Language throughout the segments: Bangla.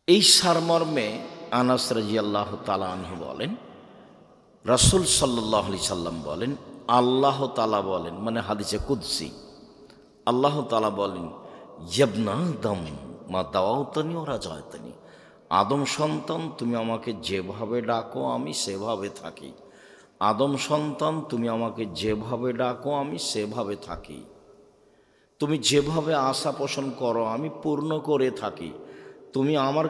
এই সারমর্মে আনাস রাদিয়াল্লাহু তাআলা আনহু বলেন, রাসূল সাল্লাল্লাহু আলাইহি সাল্লাম বলেন, আল্লাহ তাআলা বলেন, মানে হাদিসে কুদসি, আল্লাহ তাআলা বলেন, ইয়াবনা আদম মা দাওয়াতানি ওয়া রাজাতানি, আদম সন্তান তুমি আমাকে যেভাবে ডাকো আমি সেভাবে থাকি। আদম সন্তান তুমি আমাকে যেভাবে ডাকো আমি সেভাবে থাকি। তুমি যেভাবে আশা পোষণ করো আমি পূর্ণ করে থাকি। তুমি আমার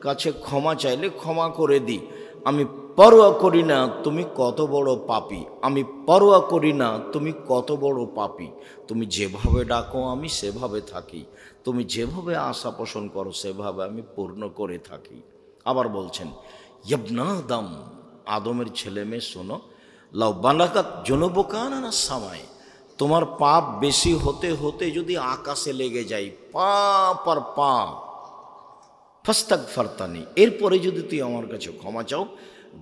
কাছে ক্ষমা চাইলে ক্ষমা করে দিই। আমি পরোয়া করি না তুমি কত বড় পাপী, আমি পরোয়া করি না তুমি কত বড় পাপী। তুমি যেভাবে ডাকো আমি সেভাবে থাকি। তুমি যেভাবে আশা পোষণ করো সেভাবে আমি পূর্ণ করে থাকি। আবার বলছেন, ইবনা আদম, আদমের ছেলে মেয়ে শোনো, লাউ বালাগাত জুনুবুকা সামায়, তোমার পাপ বেশি হতে হতে যদি আকাশে লেগে যায়, পাপ আর পাপ, ফাস্তাগফারতানি, এরপরে যদি তুই আমার কাছে ক্ষমা চাও,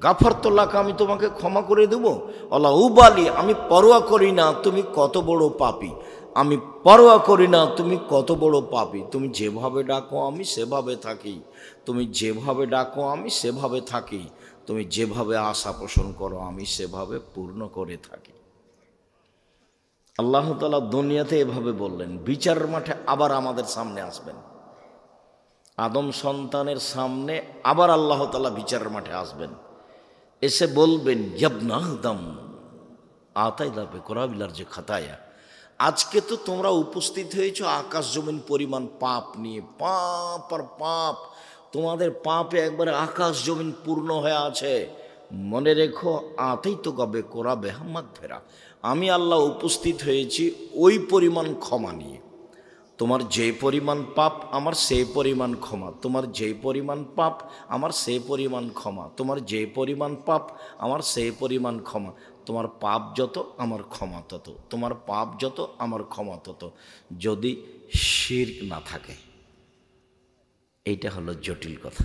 গাফারতুল্লাহকে, আমি তোমাকে ক্ষমা করে দেবো। আল্লাহ উবালি, আমি পরোয়া করি না তুমি কত বড় পাপী, আমি পরোয়া করি না তুমি কত বড় পাপী। তুমি যেভাবে ডাকো আমি সেভাবে থাকি। তুমি যেভাবে ডাকো আমি সেভাবে থাকি। তুমি যেভাবে আশা পোষণ করো আমি সেভাবে পূর্ণ করে থাকি। আল্লাহ তাআলা দুনিয়াতে এভাবে বললেন, বিচারের মাঠে আবার আমাদের সামনে আসবেন। আদম সন্তানের সামনে আবার আল্লাহ তাআলা বিচারের মাঠে আসবেন, এসে বলবেন, ইয়াবনা আদম আতাইলা বিকুরাবিলার যে খাতায়া, আজকে তো তোমরা উপস্থিত হয়েছো আকাশ জমিন পরিমাণ পাপ নিয়ে, পাপ আর পাপ, তোমাদের পাপে একবারে আকাশ জমিন পূর্ণ হয়ে আছে। মনে রেখো, আতেই তো গবে কোরা বেহাম্মাদ ফেরা, আমি আল্লাহ উপস্থিত হয়েছি ওই পরিমাণ ক্ষমা নিয়ে। তোমার যে পরিমাণ পাপ আমার সেই পরিমাণ ক্ষমা, তোমার যে পরিমাণ পাপ আমার সেই পরিমাণ ক্ষমা, তোমার যে পরিমাণ পাপ আমার সেই পরিমাণ ক্ষমা। তোমার পাপ যত আমার ক্ষমা তত, তোমার পাপ যত আমার ক্ষমা তত, যদি শিরক না থাকে। এইটা হলো জটিল কথা।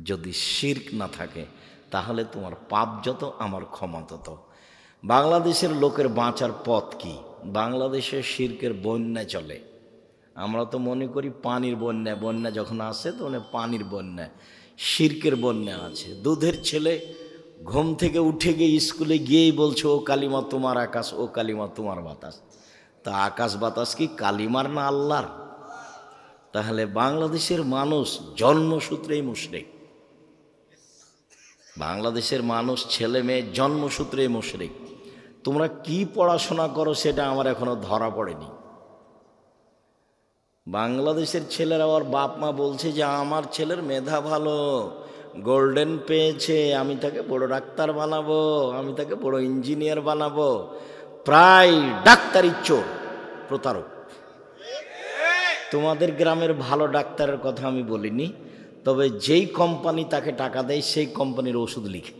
যদি শিরক না থাকে তাহলে তোমার পাপ যত আমার ক্ষমা তত। বাংলাদেশের লোকের বাঁচার পথ কি? বাংলাদেশে শিরকের বন্যা চলে। আমরা তো মনে করি পানির বন্যা, বন্যা যখন আসে তখন পানির বন্যা, শিরকের বন্যা আছে। দুধের ছেলে ঘুম থেকে উঠে গিয়ে স্কুলে গিয়েই বলছে, ও কালিমা তোমার আকাশ, ও কালিমা তোমার বাতাস। তা আকাশ বাতাস কি কালিমার না আল্লাহর? তাহলে বাংলাদেশের মানুষ জন্মসূত্রেই মুশরিক। বাংলাদেশের মানুষ ছেলে মেয়ে জন্মসূত্রেই মুশরিক। তোমরা কি পড়াশোনা করো সেটা আমার এখনো ধরা পড়েনি। বাংলাদেশের ছেলেরা ওর বাপ মা বলছে যে আমার ছেলের মেধা ভালো, গোল্ডেন পেয়েছে, আমি তাকে বড় ডাক্তার বানাবো, আমি তাকে বড় ইঞ্জিনিয়ার বানাবো। প্রায় ডাক্তারি চোর, প্রতারক। তোমাদের গ্রামের ভালো ডাক্তারের কথা আমি বলিনি, তবে যেই কোম্পানি তাকে টাকা দেয় সেই কোম্পানির ওষুধ লিখে।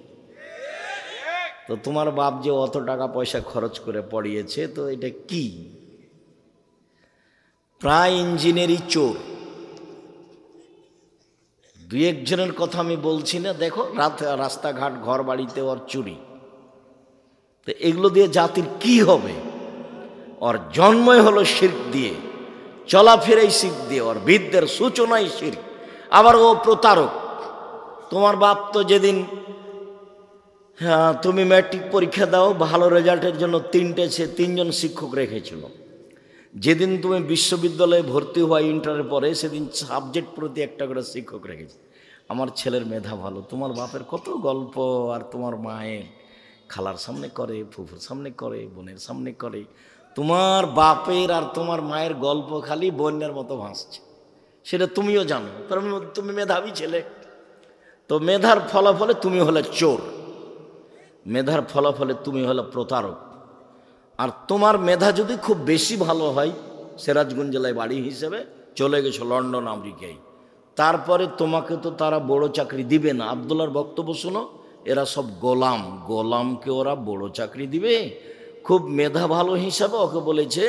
তো তোমার বাপ যে অত টাকা পয়সা খরচ করে পড়িয়েছে, তো এটা কি? প্রায় ইঞ্জিনিয়ারি চোর। দুই একজনের কথা আমি বলছি না, দেখো রাস্তাঘাট ঘর বাড়িতে ওর চুরি। তো এগুলো দিয়ে জাতির কি হবে? ওর জন্মই হলো শিরক দিয়ে, চলাফেরাই শিরক দিয়ে, ওর বিদ্যের সূচনাই শিরক। আবার ও প্রতারক। তোমার বাপ তো যেদিন তুমি ম্যাট্রিক পরীক্ষা দাও, ভালো রেজাল্টের জন্য তিনজন শিক্ষক রেখেছিল। যেদিন তুমি বিশ্ববিদ্যালয়ে ভর্তি হওয়া ইন্টারের পরে, সেদিন সাবজেক্ট প্রতি একটা করে শিক্ষক রেখেছে। আমার ছেলের মেধা ভালো। তোমার বাপের কত গল্প, আর তোমার মায়ের খালার সামনে করে, ফুফুর সামনে করে, বোনের সামনে করে। তোমার বাপের আর তোমার মায়ের গল্প খালি বন্যার মতো ভাসছে, সেটা তুমিও জানো। তুমি মেধাবী ছেলে, তো মেধার ফলাফলে তুমি হলে চোর, মেধার ফলাফলে তুমি হলে প্রতারক। আর তোমার মেধা যদি খুব বেশি ভালো হয়, সিরাজগঞ্জ জেলায় বাড়ি হিসেবে চলে গেছো লন্ডন আমেরিকায়, তারপরে তোমাকে তো তারা বড় চাকরি দিবে না। আব্দুল্লাহর বক্তব্য শোনো, এরা সব গোলাম, গোলামকে ওরা বড় চাকরি দিবে? খুব মেধা ভালো হিসাবে ওকে বলেছে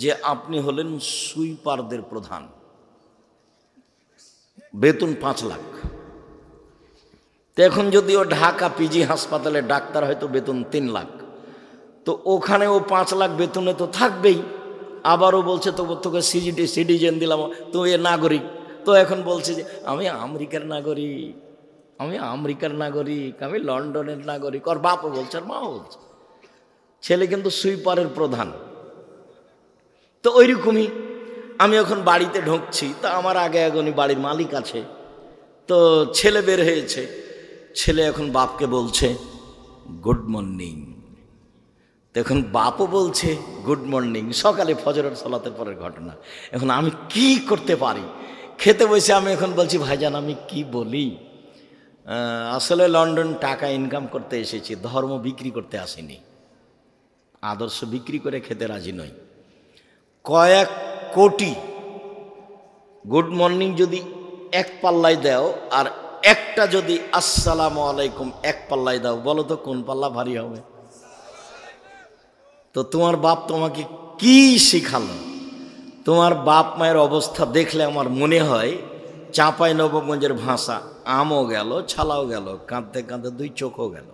যে আপনি হলেন সুইপারদের প্রধান, বেতন 5 লাখ। তো এখন যদি ও ঢাকা পিজি হাসপাতালে ডাক্তার, হয়তো বেতন 3 লাখ। তো ওখানে ও 5 লাখ বেতনে তো থাকবেই। আবারও বলছে তোকে সিটিজেন দিলাম, তো এ নাগরিক, তো এখন বলছে যে আমি আমেরিকার নাগরিক, আমি আমেরিকার নাগরিক, আমি লন্ডনের নাগরিক। ওর বাপও বলছে আর মাও বলছে। ছেলে কিন্তু সুইপারের প্রধান। তো ওইরকমই আমি এখন বাড়িতে ঢুকছি, তা আমার আগে এগোনি বাড়ির মালিক আছে, তো ছেলে বের হয়েছে। ছেলে এখন বাপকে বলছে গুড মর্নিং। তখন বাপও বলছে গুড মর্নিং। সকালে ফজরের সালাতের পরের ঘটনা। এখন আমি কি করতে পারি? খেতে বসে আমি এখন বলছি ভাইজান আমি কি বলি, আসলে লন্ডন টাকা ইনকাম করতে এসেছি, ধর্ম বিক্রি করতে আসিনি, আদর্শ বিক্রি করে খেতে রাজি নই। কয়েক কোটি গুড মর্নিং যদি এক পাল্লায় দাও আর একটা যদি আসসালামু আলাইকুম এক পাল্লায় দাও, বলো তো কোন পাল্লা ভারী হবে? তো তোমার বাপ তোমাকে কি শিখালো? তোমার বাপ মায়ের অবস্থা দেখলে আমার মনে হয় চাঁপাইনবাবগঞ্জের ভাষা, আমও গেল ছালাও গেল, কাঁদতে কাঁদতে দুই চোখও গেল।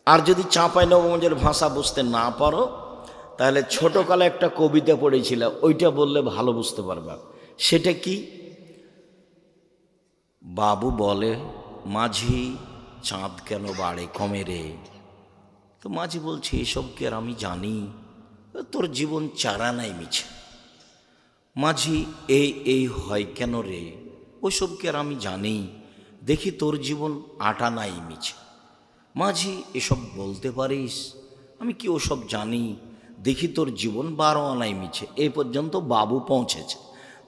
আর যদি চাঁপাইনবাবগঞ্জের ভাষা বুঝতে না পারো তাহলে ছোটকালে একটা কবিতা পড়েছিল, ওইটা বললে ভালো বুঝতে পারবা। সেটা কি? বাবু বলে মাঝি চাঁদ কেন বাড়ে কমে রে। তো মাঝি বলছে এসব কি আর আমি জানি, তোর জীবন চারা নাই মিছে। মাঝি এই হয় কেন রে, ওসব কি আর আমি জানি, দেখি তোর জীবন আটা নাই মিছে। মাঝি এসব বলতে পারিস, আমি কি ওসব জানি, দেখি তোর জীবন 12 আনাই মিছে। এই পর্যন্ত বাবু পৌঁছেছে।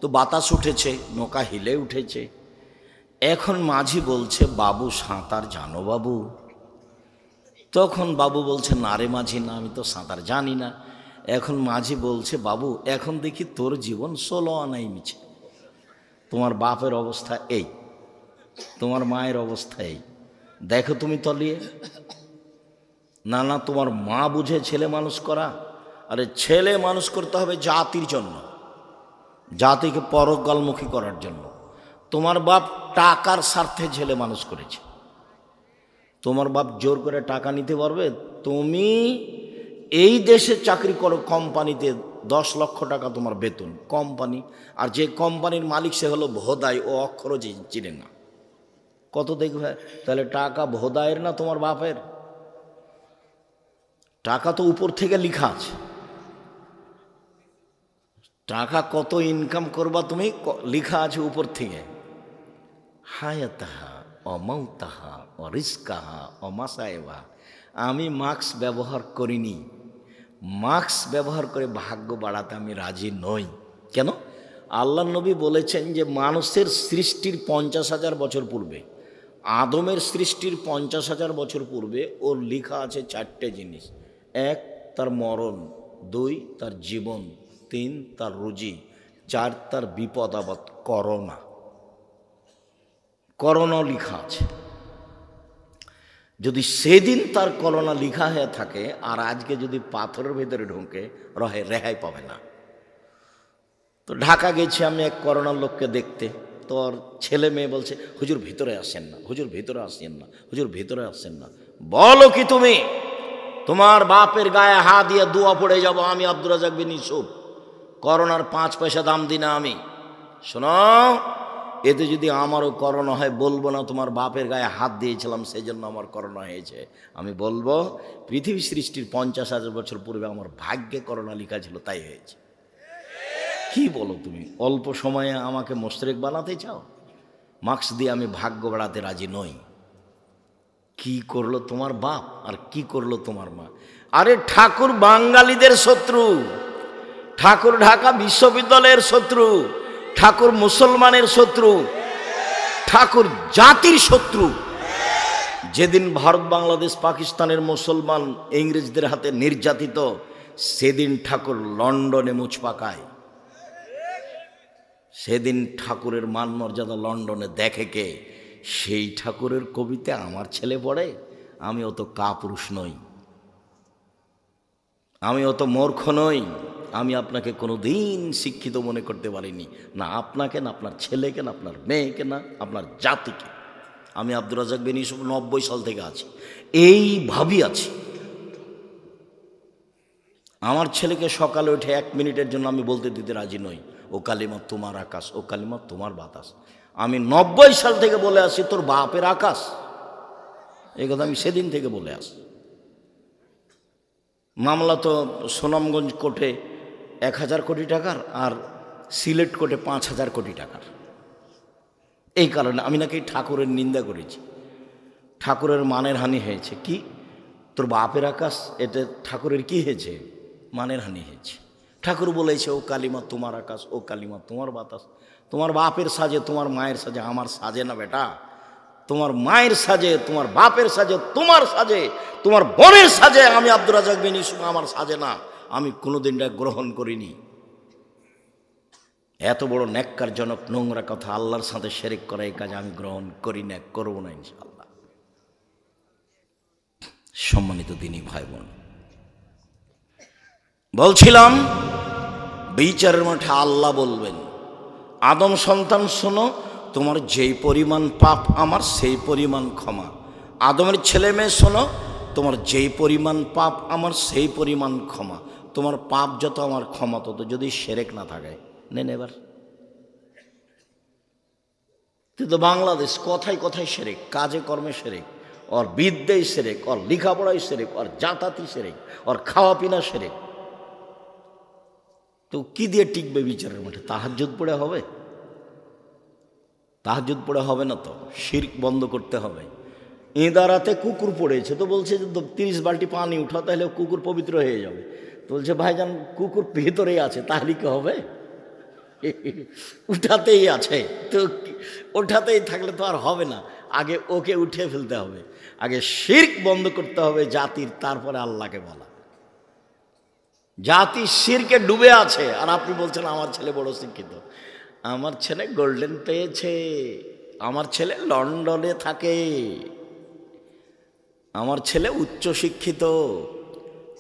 তো বাতাস উঠেছে, নৌকা হিলে উঠেছে। এখন মাঝি বলছে বাবু সাঁতার জানো বাবু? তখন বাবু বলছে না রে মাঝি, না আমি তো সাঁতার জানি না। এখন মাঝি বলছে বাবু এখন দেখি তোর জীবন 16 আনাই মিছে। তোমার বাপের অবস্থা এই, তোমার মায়ের অবস্থা এই, দেখো তুমি তলিয়ে। না না, তোমার মা বুঝে ছেলে মানুষ করা? আরে ছেলে মানুষ করতে হবে জাতির জন্য, জাতিকে পরকালমুখী করার জন্য। তোমার বাপ টাকার স্বার্থে ছেলে মানুষ করেছে। তোমার বাপ জোর করে টাকা নিতে পারবে? তুমি এই দেশে চাকরি করো কোম্পানিতে, 10 লক্ষ টাকা তোমার বেতন, কোম্পানি, আর যে কোম্পানির মালিক সে হলো ভোদাই, ও অক্ষরও চিনে না। কত দেখবে? তাহলে টাকা ভোদাইয়ের না তোমার বাপের? টাকা তো উপর থেকে লেখা আছে, টাকা কত ইনকাম করবা তুমি লেখা আছে উপর থেকে। হায়াতাহা অমাউতাহা অরিস্কাহা অমাসায়েবা। আমি মাস্ক ব্যবহার করিনি, মাস্ক ব্যবহার করে ভাগ্য বাড়াতে আমি রাজি নই। কেন? আল্লাহ নবী বলেছেন যে মানুষের সৃষ্টির 50,000 বছর পূর্বে, আদমের সৃষ্টির 50,000 বছর পূর্বে ওর লেখা আছে 4টে জিনিস। 1 তার মরণ, 2 তার জীবন, 3 তার রুজি, 4 তার বিপদ আপদ, করোনা। করোনা লেখা আছে। যদি সেদিন তার করোনা লেখা হয়ে থাকে আর আজকে যদি পাথরের ভেতরে ঢুকে রেহাই পাবে না। তো ঢাকা গেছি আমি এক করোনার লোককে দেখতে, তোর ছেলে মেয়ে বলছে হুজুর ভিতরে আসেন না, হুজুর ভিতরে আসেন না, হুজুর ভিতরে আসেন না। বলো কি তুমি? তোমার বাপের গায়ে হাত দিয়ে দোয়া পড়ে যাব আমি, আব্দুর রাজ্জাক বিন ইউসুফ। করোনার 5 পয়সা দাম দিই না আমি। শোনো, এতে যদি আমারও করোনা হয় বলবো না তোমার বাপের গায়ে হাত দিয়েছিলাম সেই জন্য আমার করোনা হয়েছে। আমি বলবো পৃথিবী সৃষ্টির 50,000 বছর পূর্বে আমার ভাগ্যে করোনা লেখা ছিল, তাই হয়েছে। কি বলো তুমি? অল্প সময়ে আমাকে মোশরেক বানাতে চাও? মাস্ক দিয়ে আমি ভাগ্য বাড়াতে রাজি নই। কি করলো তোমার বাপ আর কি করলো তোমার মা? আরে ঠাকুর বাঙালিদের শত্রু, ঠাকুর ঢাকা বিশ্ববিদ্যালয়ের শত্রু, ঠাকুর মুসলমানের শত্রু, ঠাকুর জাতির শত্রু। যেদিন ভারত বাংলাদেশ পাকিস্তানের মুসলমান ইংরেজদের হাতে নির্যাতিত, সেদিন ঠাকুর লন্ডনে মুছ পাকায়। সেদিন ঠাকুরের মান মর্যাদা লন্ডনে দেখে কে? সেই ঠাকুরের কবিতা আমার ছেলে পড়ে? আমি অত কাপুরুষ নই, আমি অত মূর্খ নই। আমি আপনাকে কোনো দিন শিক্ষিত মনে করতে পারিনি, না আপনাকে, না আপনার ছেলেকে, না আপনার মেয়েকে, না আপনার জাতিকে। আমি আব্দুর রাজ্জাক বিন ইউসুফ 90 সাল থেকে আছি, এইভাবেই আছি। আমার ছেলেকে সকালে উঠে 1 মিনিটের জন্য আমি বলতে দিতে রাজি নই, ও কালিমা তোমার আকাশ, ও কালিমা তোমার বাতাস। আমি 90 সাল থেকে বলে আসি তোর বাপের আকাশ, এই কথা আমি সেদিন থেকে বলে আসি। মামলা তো সুনামগঞ্জ কোর্টে 1000 কোটি টাকার, আর সিলেট কোর্টে 5000 কোটি টাকার। এই কারণে আমি নাকি ঠাকুরের নিন্দা করেছি, ঠাকুরের মানের হানি হয়েছে। কি তোর বাপের আকাশ, এতে ঠাকুরের কি হয়েছে? মানের হানি হয়েছে। ঠাকুর বলেছে ও কালিমা তোমার আকাশ, ও কালিমা তোমার বাতাস। তোমার বাপের সাজে, তোমার মায়ের সাজে, আমার সাজে না বেটা। তোমার মায়ের সাজে, তোমার বাপের সাজে, তোমার সাজে, তোমার বোনের সাজে, আমি আব্দুর রাজ্জাক বিন ইউসুফ আমার সাজে না। আমি কোনোদিন এটা গ্রহণ করিনি। এত বড় ন্যাক্কারজনক নোংরা কথা, আল্লাহর সাথে শিরক করা, এই কাজ আমি গ্রহণ করি না, করবো না ইনশাআল্লাহ। সম্মানিত দিনী ভাই বোন, বলছিলাম বিচারের মাঠে আল্লাহ বলবেন, আদম সন্তান শোনো, তোমার যেই পরিমাণ পাপ আমার সেই পরিমাণ ক্ষমা। আদমের ছেলে মেয়ে শোনো, তোমার যেই পরিমাণ পাপ আমার সেই পরিমাণ ক্ষমা। তোমার পাপ যত আমার ক্ষমা তত, যদি শিরক না থাকে। নেন এবার, কিন্তু বাংলাদেশ কথায় কথায় শিরক, কাজে কর্মে শিরক, ওর বিদ্যায় শিরক, ওর লেখাপড়ায় শিরক, ওর জাতাতি শিরক, ওর খাওয়া পিনা শিরক। তো কি দিয়ে টিকবে বিচারের মাঠে? তাহাজ্জুদ পড়ে হবে? তাহাজ্জুদ পড়ে হবে না তো, শিরক বন্ধ করতে হবে। ইঁদারাতে কুকুর পড়েছে, তো বলছে যে 30 বালতি পানি উঠাও, তাহলে কুকুর পবিত্র হয়ে যাবে। তো বলছে ভাইজান কুকুর ভিতরেই আছে, তাহলে কি হবে? উঠাতেই আছে, তো ওঠাতেই থাকলে তো আর হবে না। আগে ওকে উঠে ফেলতে হবে, আগে শিরক বন্ধ করতে হবে জাতির, তারপরে আল্লাহকে বলা। জাতি শিরকে ডুবে আছে, আর আপনি বলছেন আমার ছেলে বড় শিক্ষিত। আমার ছেলে গোল্ডেন পেয়েছে, আমার ছেলে লন্ডনে থাকে, আমার ছেলে উচ্চ শিক্ষিত।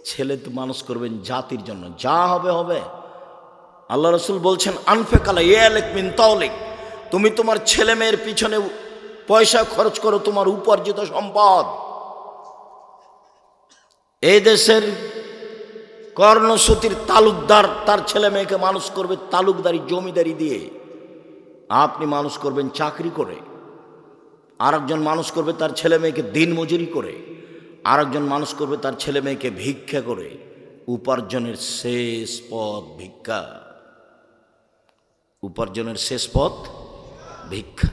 ছেলে তো মানুষ করবেন জাতির জন্য, যা হবে হবে। আল্লাহ রসুল বলছেন আনফেকালা ইয়ালিক মিন তাওলিক, তুমি তোমার ছেলে মেয়ের পিছনে পয়সা খরচ করো, তোমার উপার্জিত সম্পদ। এই দেশের কর্ণসূতির তালুকদার তার ছেলে মেয়েকে মানুষ করবে তালুকদারি জমিদারি দিয়ে, আপনি মানুষ করবেন চাকরি করে। আরেকজন মানুষ করবে তার ছেলে মেয়েকে দিনমজুরি করে, আরেকজন মানুষ করবে তার ছেলে মেয়েকে ভিক্ষা করে। উপার্জনের শেষ পথ ভিক্ষা, উপার্জনের শেষ পথ ভিক্ষা।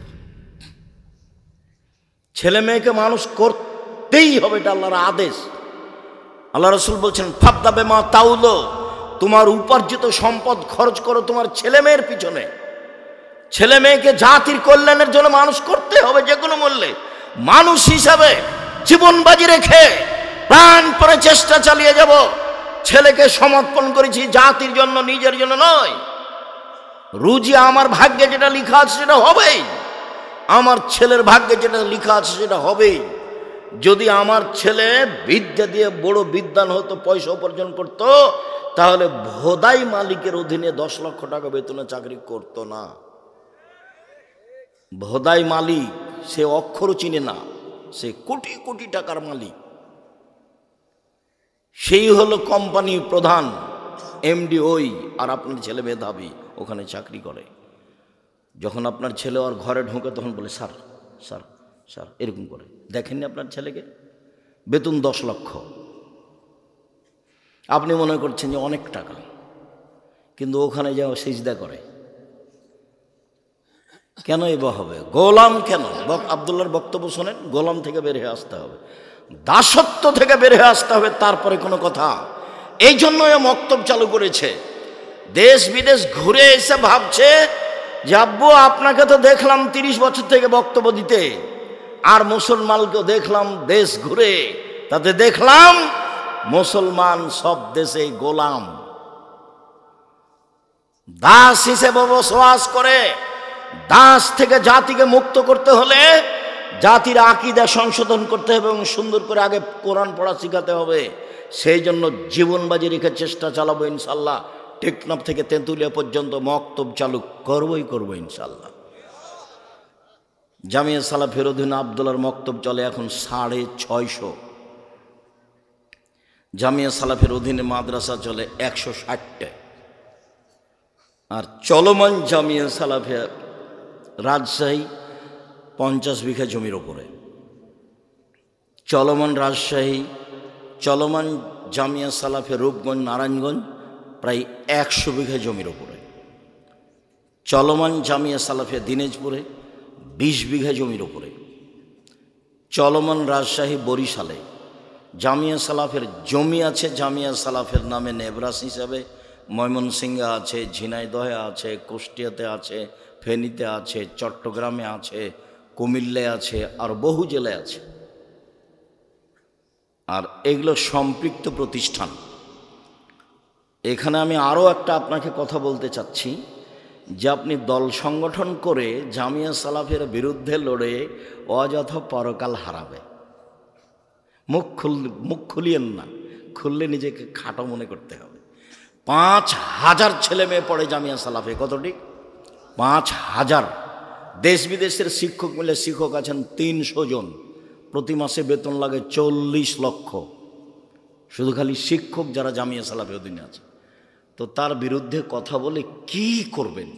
ছেলে মেয়েকে মানুষ করতেই হবে, এটা আল্লাহর আদেশ। আল্লাহ রসুল বলছেন ফাবদা বেমা তাউলো, তোমার উপার্জিত সম্পদ খরচ করো তোমার ছেলে মেয়ের পিছনে। ছেলে মেয়েকে জাতির কল্যাণের জন্য মানুষ করতে হবে যে কোনো মূল্যে। মানুষ হিসাবে জীবন বাজি রেখে প্রাণপণে চেষ্টা চালিয়ে যাব। ছেলেকে সমর্পণ করেছি জাতির জন্য, নিজের জন্য নয়। রুজি আমার ভাগ্যে যেটা লেখা আছে সেটা হবেই, আমার ছেলের ভাগ্যে যেটা লেখা আছে সেটা হবেই। যদি আমার ছেলে বিদ্যা দিয়ে বড় বিদ্বান হতো, পয়সা উপার্জন করত, তাহলে ভোদাই মালিকের অধীনে 10 লক্ষ টাকা বেতনে চাকরি করত না। ভোদাই মালিক সে অক্ষরও চিনে না, সে কোটি কোটি টাকার মালিক। সেই হলো কোম্পানি প্রধান এমডি ওই, আর আপনার ছেলে মেধাবী ওখানে চাকরি করে। যখন আপনার ছেলে ওর ঘরে ঢোকে তখন বলে স্যার স্যার স্যার, এরকম করে। দেখেননি আপনার ছেলেকে? বেতন 10 লক্ষ। আপনি মনে করছেন যে অনেক টাকা, কিন্তু ওখানে যাও সিজদা করে। কেন এবার হবে? গোলাম কেন? আব্দুল্লাহর বক্তব্য শোনেন, গোলাম থেকে বের হয়ে আসতে হবে, দাসত্ব থেকে বের হয়ে আসতে হবে, তারপরে কোনো কথা। এই জন্য মক্তব চালু করেছে। দেশ বিদেশ ঘুরে এসে ভাবছে যে আব্বু আপনাকে তো দেখলাম 30 বছর থেকে বক্তব্য দিতে, আর মুসলমানকেও দেখলাম দেশ ঘুরে, তাতে দেখলাম মুসলমান সব দেশে গোলাম, দাস হিসেবে বসবাস করে। দাস থেকে জাতিকে মুক্ত করতে হলে জাতির আকীদা সংশোধন করতে হবে এবং সুন্দর করে আগে কোরআন পড়া শিখাতে হবে। সেই জন্য জীবন বাজি রেখে চেষ্টা চালাবো ইনশাল্লাহ। টেকনাফ থেকে তেঁতুলিয়া পর্যন্ত মক্তব চালু করবো ইনশাল্লাহ। জামিয়া সালাফির অধীনে আব্দুল্লাহর মক্তব চলে এখন 650। জামিয়া সালাফির অধীনে মাদ্রাসা চলে 160টা, আর চলমান জামিয়া সালাফিয়া রাজশাহী 50 বিঘা জমির ওপরে, চলমান রাজশাহী, চলমান জামিয়া সালাফিয়া রূপগঞ্জ নারায়ণগঞ্জ প্রায় 100 বিঘা জমির ওপরে, চলমান জামিয়া সালাফিয়া দিনাজপুরে 20 বিঘা জমির ওপরে, চলমান রাজশাহী বরিশালে জামিয়া সালাফের জমি আছে, জামিয়া সালাফের নামে নেবরাস হিসাবে ময়মনসিংহে আছে, ঝিনাইদহে আছে, কুষ্টিয়াতে আছে, ফেনীতে আছে, চট্টগ্রামে আছে, কুমিল্লায় আছে, আর বহু জেলায় আছে। আর এগুলো সম্পৃক্ত প্রতিষ্ঠান। এখানে আমি আরও একটা আপনাকে কথা বলতে চাচ্ছি যে আপনি দল সংগঠন করে জামিয়া সালাফের বিরুদ্ধে লড়ে অযথা পরকাল হারাবে। মুখ খুলিয়েন না, খুললে নিজেকে খাটো মনে করতে হবে। 5000 ছেলে মেয়ে পড়ে জামিয়া সালাফে। কতটি? 5000। দেশ বিদেশের শিক্ষক মিলে শিক্ষক আছেন 300 জন, প্রতি মাসে বেতন লাগে 40 লক্ষ। শুধু খালি শিক্ষক যারা জামিয়া সালাফে অধীনে আছে। তো তার বিরুদ্ধে কথা বলে কি করবেন?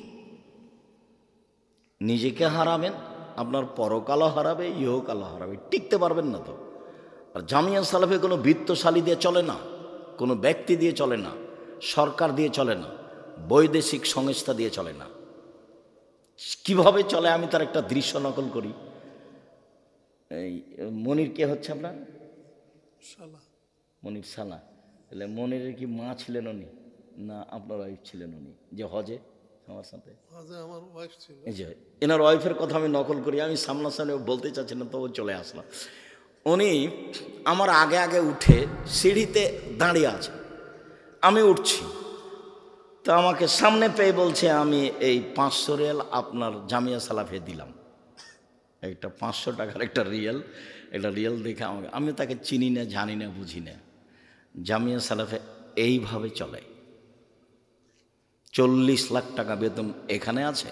নিজেকে হারাবেন, আপনার পরকালও হারাবে, ইহকালও হারাবে, টিকতে পারবেন না তো। আর জামিয়া সালাফে কোনো বৃত্তশালী দিয়ে চলে না, কোনো ব্যক্তি দিয়ে চলে না, সরকার দিয়ে চলে না, বৈদেশিক সংস্থা দিয়ে চলে না। কিভাবে চলে আমি তার একটা দৃশ্য নকল করি। এই মনির কে হচ্ছে আপনার? মনির সালা। তাহলে মনিরের কি মা ছিলেন উনি, না আপনার ওয়াইফ ছিলেন উনি যে হজে আমার সাথে? আমার ওয়াইফ ছিল। এই যে এনার ওয়াইফের কথা আমি নকল করি। আমি সামনাসামনি বলতে চাচ্ছি না, তবু চলে আসলাম। উনি আমার আগে আগে উঠে সিঁড়িতে দাঁড়িয়ে আছে, আমি উঠছি, তো আমাকে সামনে পেয়ে বলছে আমি এই 500 রিয়াল আপনার জামিয়া সালাফে দিলাম। একটা 500 টাকার একটা রিয়াল, একটা রিয়াল দেখে আমাকে, আমি তাকে চিনি না, জানি না, বুঝি না। জামিয়া সালাফে এইভাবে চলে। 40 লাখ টাকা বেতন এখানে আছে।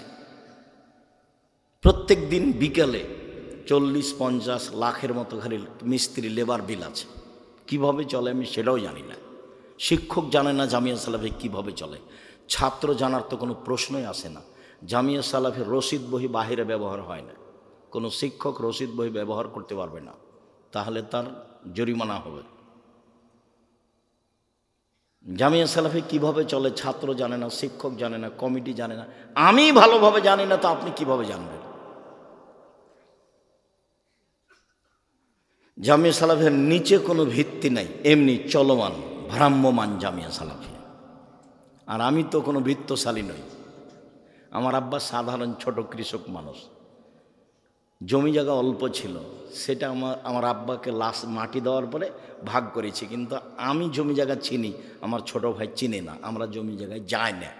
প্রত্যেক দিন বিকেলে 40-50 লাখের মতো খালি মিস্ত্রি লেবার বিল আছে। কিভাবে চলে আমি সেটাও জানি না। শিক্ষক জানে না জামিয়া সালাফে কিভাবে চলে। ছাত্র জানার তো কোনো প্রশ্নই আসে না। জামিয়া সালাফের রসিদ বহি বাহিরে ব্যবহার হয় না। কোনো শিক্ষক রসিদ বহি ব্যবহার করতে পারবে না, তাহলে তার জরিমানা হবে। জামিয়া সালাফে কিভাবে চলে ছাত্র জানে না, শিক্ষক জানে না, কমিটি জানে না, আমি ভালোভাবে জানি না, তো আপনি কিভাবে জানবেন? জামিয়া সালাফের নিচে কোনো ভিত্তি নাই, এমনি চলমান ভ্রাম্যমান জামিয়া সালাফি। আর আমি তো কোনো বৃত্তশালী নই। আমার আব্বা সাধারণ ছোট কৃষক মানুষ, জমি জায়গা অল্প ছিল, সেটা আমার আব্বাকে মাটি দেওয়ার পরে ভাগ করেছি। কিন্তু আমি জমি জায়গা চিনি, আমার ছোট ভাই চিনে না, আমরা জমি জায়গায় যাই না।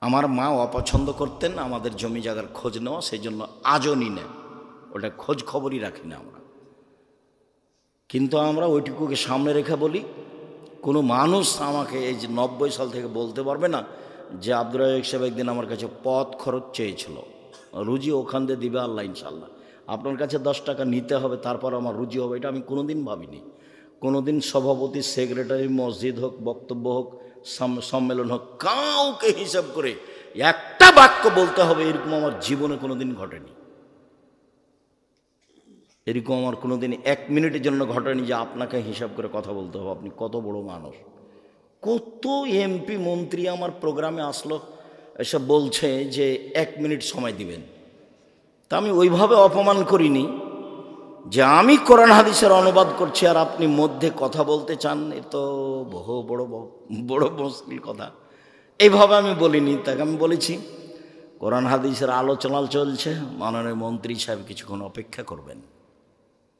আমার মা অপছন্দ করতেন আমাদের জমি জায়গার খোঁজ নেওয়া, সেই জন্য আজও নি না, ওটা খোঁজ খবরই রাখি না আমরা। কিন্তু আমরা ওইটুকুকে সামনে রেখে বলি, কোনো মানুষ আমাকে এই যে 90 সাল থেকে বলতে পারবে না যে আব্দুর রাজ্জাক সাহেব একদিন আমার কাছে পথ খরচ চেয়েছিল, রুজি ওখান দিয়ে দিবে আল্লাহ ইনশাল্লাহ, আপনার কাছে 10 টাকা নিতে হবে তারপর আমার রুজি হবে। এটা আমি কোনোদিন ভাবিনি। কোনোদিন সভাপতি, সেক্রেটারি, মসজিদ হোক, বক্তব্য হোক, সম্মেলন হোক, কাউকে হিসাব করে একটা বাক্য বলতে হবে এরকম আমার জীবনে কোনোদিন ঘটেনি। এরকম আমার কোনোদিন 1 মিনিটের জন্য ঘটেনি যে আপনাকে হিসাব করে কথা বলতে হবে। আপনি কত বড় মানুষ। কত এমপি মন্ত্রী আমার প্রোগ্রামে আসলো, এসব বলছে যে 1 মিনিট সময় দিবেন। তা আমি ওইভাবে অপমান করিনি যে আমি কোরআন হাদিসের অনুবাদ করছি আর আপনি মধ্যে কথা বলতে চান, এ তো বহু বড় মুশকিল কথা। এইভাবে আমি বলিনি। তাকে আমি বলেছি কোরআন হাদিসের আলোচনা চলছে, মাননীয় মন্ত্রী সাহেব কিছুক্ষণ অপেক্ষা করবেন।